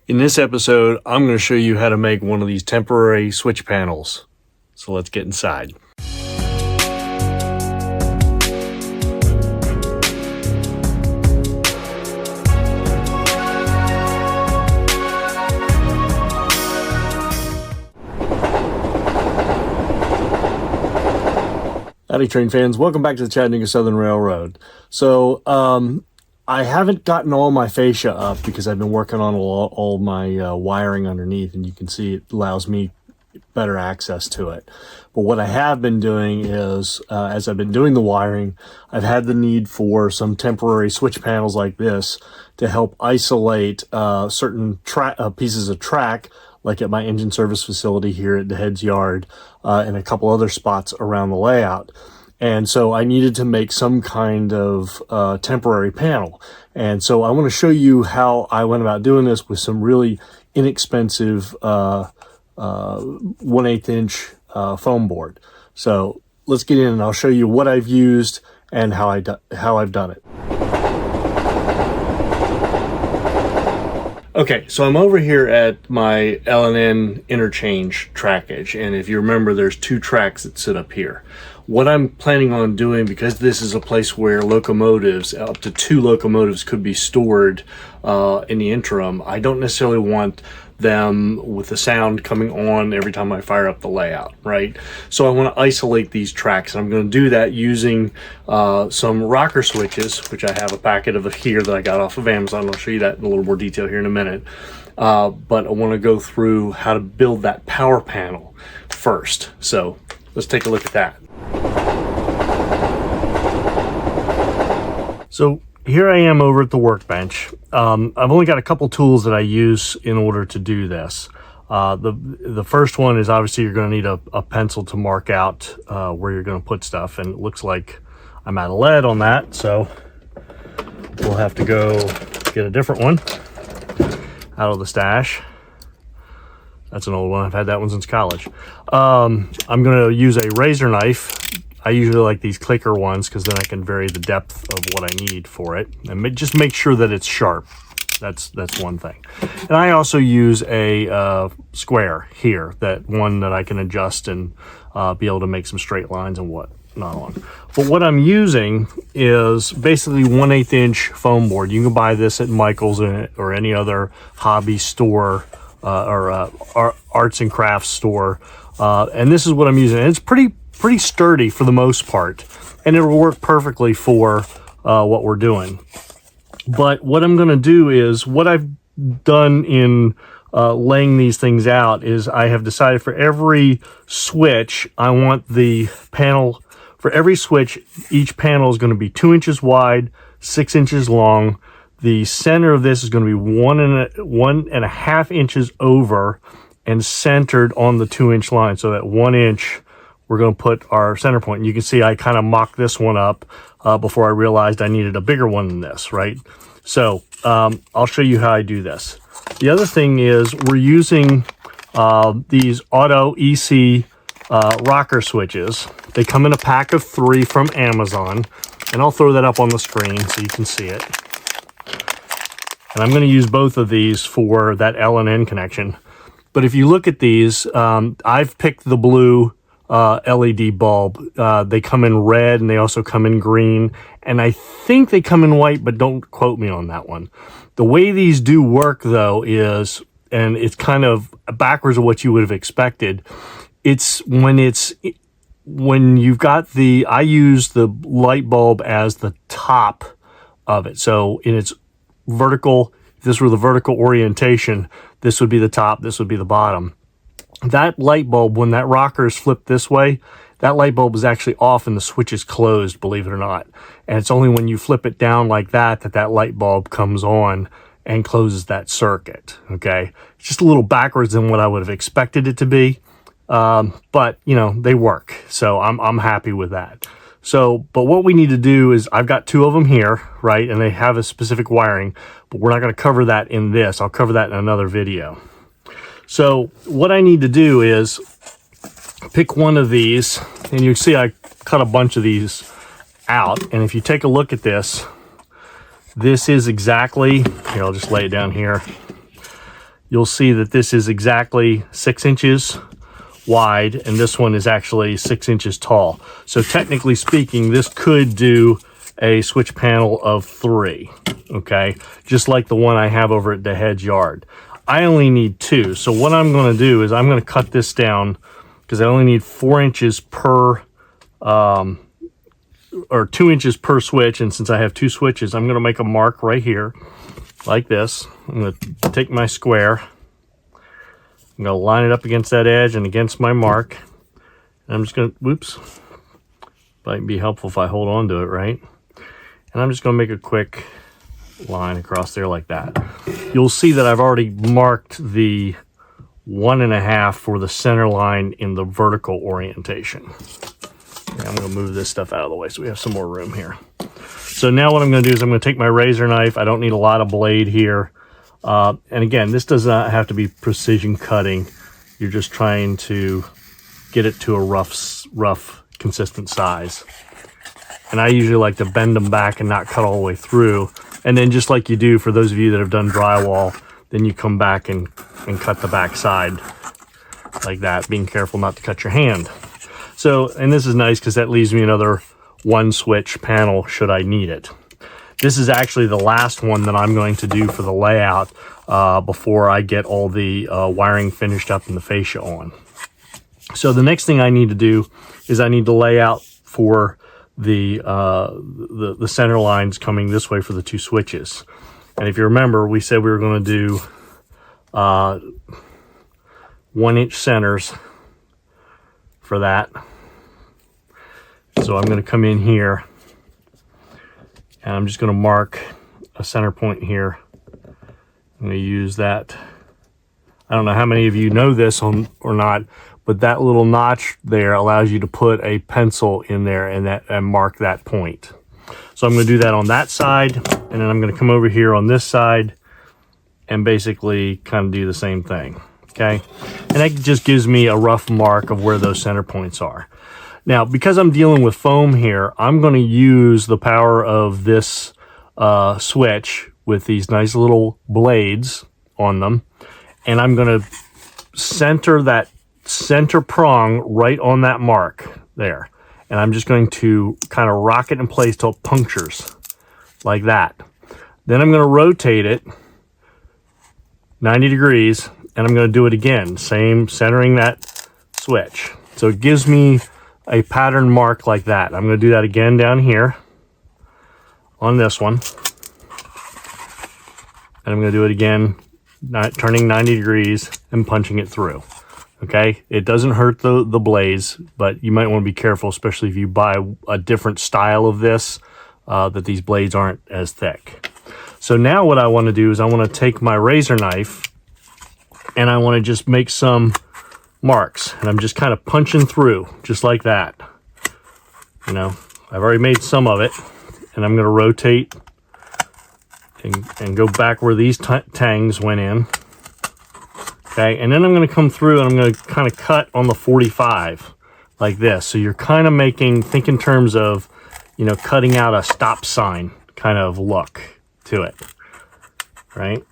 In this episode, I'm going to show you how to make one of these temporary switch panels. So let's get inside. Howdy train fans, welcome back to the Chattanooga Southern Railroad. So I haven't gotten all my fascia up because I've been working on all my wiring underneath, and you can see it allows me better access to it. But what I have been doing is, as I've been doing the wiring, I've had the need for some temporary switch panels like this to help isolate certain pieces of track, like at my engine service facility here at the Heads Yard, and a couple other spots around the layout. And so I needed to make some kind of temporary panel. And so I want to show you how I went about doing this with some really inexpensive 1/8 inch foam board. So let's get in and I'll show you what I've used and how I've done it. Okay, so I'm over here at my L&N interchange trackage, and if you remember, there's two tracks that sit up here. What I'm planning on doing, because this is a place where locomotives, up to 2 locomotives could be stored in the interim, I don't necessarily want them with the sound coming on every time I fire up the layout, right? So I want to isolate these tracks, and I'm going to do that using some rocker switches, which I have a packet of here that I got off of Amazon. I'll show you that in a little more detail here in a minute. But I want to go through how to build that power panel first. So let's take a look at that. So here I am over at the workbench. I've only got a couple tools that I use in order to do this. The first one is obviously you're going to need a pencil to mark out where you're going to put stuff, and it looks like I'm out of lead on that, so we'll have to go get a different one out of the stash. That's an old one. I've had that one since college. I'm going to use a razor knife. I usually like these clicker ones because then I can vary the depth of what I need for it, and just make sure that it's sharp. That's one thing. And I also use a square here, that one that I can adjust and be able to make some straight lines and whatnot on. But what I'm using is basically 1/8 inch foam board. You can buy this at Michael's or any other hobby store or arts and crafts store. And this is what I'm using. And it's pretty sturdy for the most part, and it'll work perfectly for what we're doing. But what I'm going to do is, what I've done in laying these things out is I have decided for every switch, I want the panel, for every switch, each panel is going to be 2 inches wide, 6 inches long. The center of this is going to be 1.5 inches over and centered on the 2 inch line. So that 1 inch, we're going to put our center point. And you can see I kind of mocked this one up before I realized I needed a bigger one than this, right? So I'll show you how I do this. The other thing is we're using these Auto EC rocker switches. They come in a pack of 3 from Amazon, and I'll throw that up on the screen so you can see it. And I'm going to use both of these for that L&N connection. But if you look at these, I've picked the blue LED bulb. They come in red and they also come in green, and I think they come in white, but don't quote me on that one. The way these do work though is, and it's kind of backwards of what you would have expected, when you've got I use the light bulb as the top of it. So in its vertical, if this were the vertical orientation, this would be the top, this would be the bottom. That light bulb, when that rocker is flipped this way, that light bulb is actually off and the switch is closed, believe it or not. And it's only when you flip it down like that that light bulb comes on and closes that circuit, okay? It's just a little backwards than what I would have expected it to be, but, you know, they work. So I'm happy with that. So, but what we need to do is, I've got 2 of them here, right? And they have a specific wiring, but we're not going to cover that in this. I'll cover that in another video. So what I need to do is pick one of these, and you see I cut a bunch of these out. And if you take a look at this, this is exactly, here, I'll just lay it down here. you'll see that this is exactly 6 inches wide, and this one is actually 6 inches tall. So technically speaking, this could do a switch panel of 3, okay? Just like the one I have over at the Hedge Yard. I only need 2, so what I'm gonna do is I'm gonna cut this down because I only need 4 inches per, or 2 inches per switch, and since I have 2 switches, I'm gonna make a mark right here, like this. I'm gonna take my square, I'm gonna line it up against that edge and against my mark. And I'm just gonna, whoops, might be helpful if I hold on to it, right? And I'm just gonna make a quick line across there like that. You'll see that I've already marked the 1.5 for the center line in the vertical orientation. Okay, I'm gonna move this stuff out of the way so we have some more room here. So now what I'm gonna do is I'm gonna take my razor knife. I don't need a lot of blade here. And again, this does not have to be precision cutting. You're just trying to get it to a rough, consistent size. And I usually like to bend them back and not cut all the way through. And then just like you do for those of you that have done drywall, then you come back and cut the back side like that, being careful not to cut your hand. So, and this is nice because that leaves me another 1 switch panel should I need it. This is actually the last one that I'm going to do for the layout before I get all the wiring finished up and the fascia on. So the next thing I need to do is I need to lay out for the center lines coming this way for the 2 switches. And if you remember, we said we were going to do 1-inch centers for that. So I'm going to come in here and I'm just going to mark a center point here. I'm going to use that. I don't know how many of you know this or not, but that little notch there allows you to put a pencil in there and mark that point. So I'm going to do that on that side, and then I'm going to come over here on this side and basically kind of do the same thing, okay? And that just gives me a rough mark of where those center points are. Now, because I'm dealing with foam here, I'm going to use the power of this switch with these nice little blades on them, and I'm going to center that center prong right on that mark there. And I'm just going to kind of rock it in place till it punctures like that. Then I'm going to rotate it 90 degrees, and I'm going to do it again, same centering that switch. So it gives me a pattern mark like that. I'm going to do that again down here on this one. And I'm going to do it again, turning 90 degrees and punching it through. Okay, it doesn't hurt the blades, but you might want to be careful, especially if you buy a different style of this, that these blades aren't as thick. So now what I want to do is I want to take my razor knife and I want to just make some marks, and I'm just kind of punching through just like that. You know, I've already made some of it, and I'm going to rotate and go back where these tangs went in. Okay, and then I'm going to come through and I'm going to kind of cut on the 45 like this. So you're kind of think in terms of, you know, cutting out a stop sign kind of look to it, right?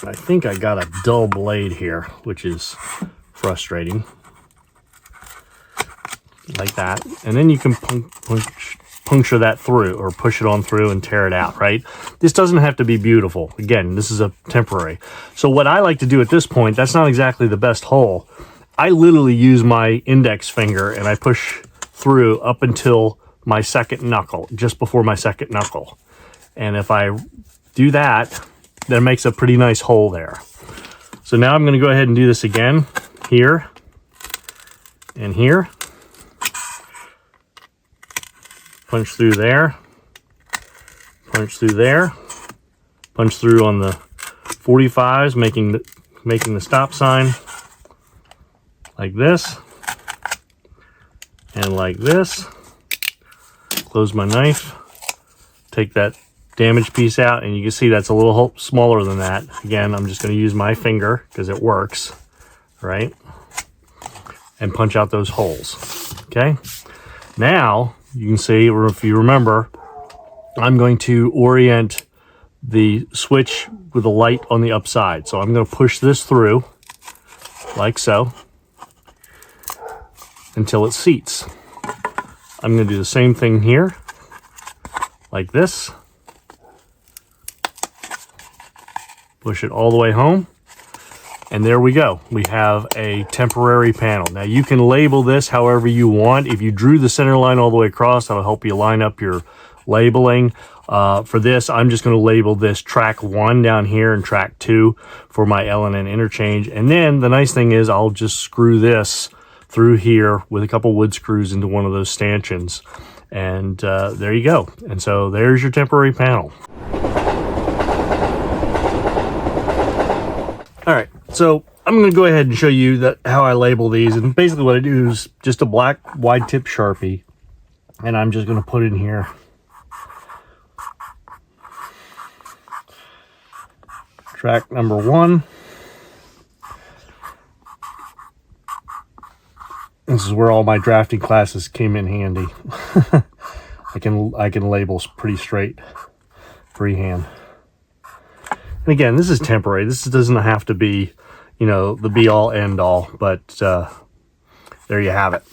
I think I got a dull blade here, which is frustrating. Like that. And then you can puncture that through or push it on through and tear it out, right? This doesn't have to be beautiful. Again, this is a temporary. So what I like to do at this point, that's not exactly the best hole. I literally use my index finger and I push through up until my second knuckle, just before my second knuckle. And if I do that, that makes a pretty nice hole there. So now I'm going to go ahead and do this again here and here. Punch through there, punch through there, punch through on the 45s, making the stop sign like this and like this. Close my knife, take that damaged piece out, and you can see that's a little smaller than that. Again, I'm just going to use my finger because it works, right? And punch out those holes, okay? Now, you can see, or if you remember, I'm going to orient the switch with the light on the upside. So I'm going to push this through like so until it seats. I'm going to do the same thing here, like this. Push it all the way home. And there we go. We have a temporary panel. Now you can label this however you want. If you drew the center line all the way across, that'll help you line up your labeling. For this, I'm just going to label this track 1 down here and track 2 for my L&N interchange. And then the nice thing is I'll just screw this through here with a couple wood screws into one of those stanchions. And there you go. And so there's your temporary panel. All right, so I'm going to go ahead and show you how I label these. And basically what I do is just a black wide tip Sharpie, and I'm just going to put in here track number 1. This is where all my drafting classes came in handy. I can label pretty straight freehand. And again, this is temporary. This doesn't have to be, you know, the be all end all, but there you have it.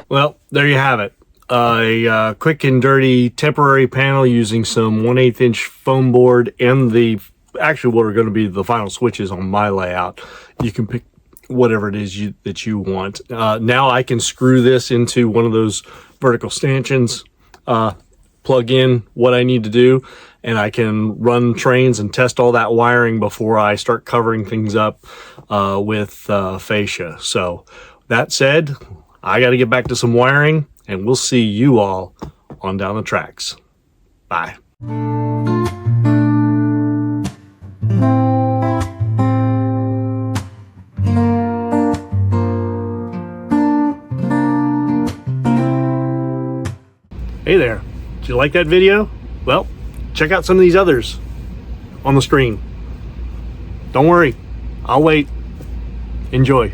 Well, there you have it. A quick and dirty temporary panel using some 1/8 inch foam board and the actually what are going to be the final switches on my layout. You can pick whatever it is that you want. Now I can screw this into one of those vertical stanchions, plug in what I need to do, and I can run trains and test all that wiring before I start covering things up with fascia. So that said, I got to get back to some wiring, and we'll see you all on down the tracks. Bye. Hey there, did you like that video? Well, check out some of these others on the screen. Don't worry, I'll wait. Enjoy.